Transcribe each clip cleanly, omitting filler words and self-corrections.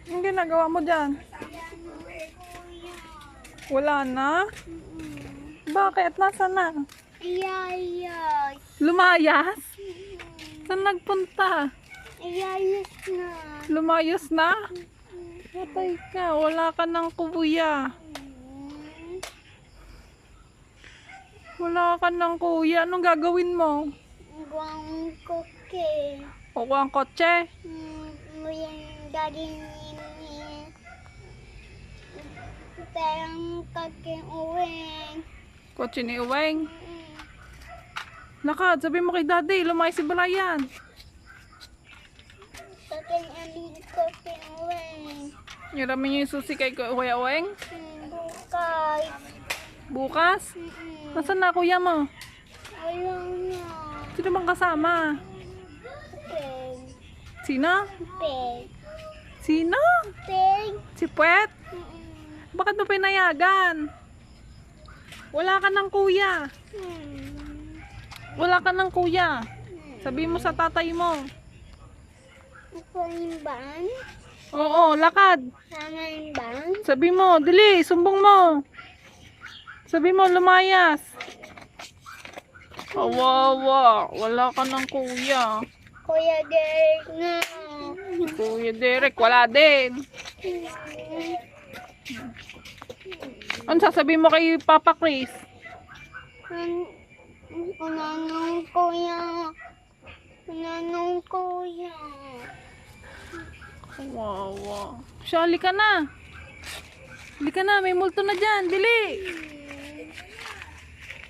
Yung ginagawa mo dyan? Wala na? Bakit? Nasaan na? Ayayas. Lumayas? Saan nagpunta? Ayayas na. Lumayas na? Patay ka. Wala ka ng kuya. Wala ka ng kuya. Anong gagawin mo? Guwang koke. Kukuha ang kotse? Yung daddy ni perang kaking uwing. Kotse ni Uweng. Lakad, sabi mo kay daddy, lumayas si Balayan. Kaking aling kaking uwing. Hiramin niyo yung susi kay Kuya Uweng. Bukay. Bukas? Nasaan na kuya mo? Ayaw na. Sino bang kasama? Peg. Sino? Peg. Sino? Peg. Si Puwet? Bakit mo pinayagan? Wala ka ng kuya. Wala ka ng kuya. Sabi mo sa tatay mo. Ako yung ban? Oo, lakad. Sama yung ban? Sabi mo, dili, sumbong mo. Sabi mo, lumayas. Kawawa, wala ka ng kuya. Kuya Derek na. Kuya Derek, wala din. Ano sasabihin mo kay Papa Chris? Unanong kuya. Unanong kuya. Kawawa. Siya, halika na. Halika na, may multo na dyan. Dili.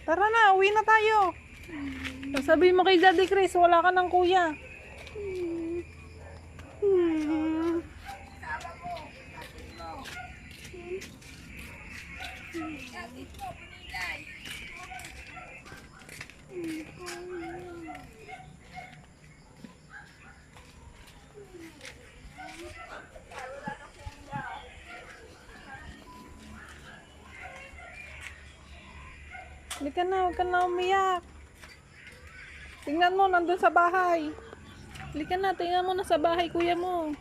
Tara na, uwi na tayo. Sabihin mo kay Daddy Chris, wala ka ng kuya. Halika na, huwag ka na umiyak. Tingnan mo, nandun sa bahay. Halika na, tingnan mo na sa bahay, kuya mo.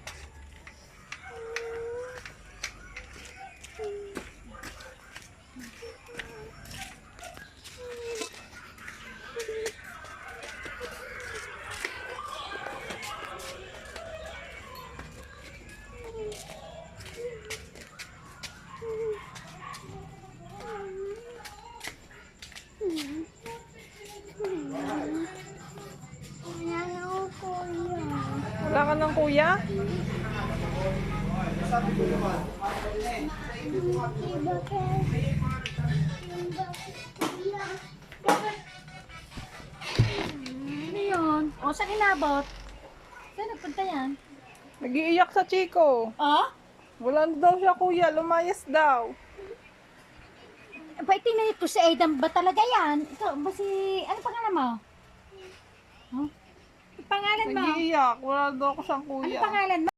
Unanong kuya. Wala ka ng kuya? Ano yun? O, saan inabot? Saan nagpunta yan? Nag-iiyak sa Chico. Oh? Wala na daw siya kuya, lumayas daw. Ba, tingnan ito si Aidan ba talaga yan? Ito, ba si... Ano pangalan mo? Huh? Pangalan mo? Nag-iiyak, wala daw ko siyang Ano kuya. pangalan mo?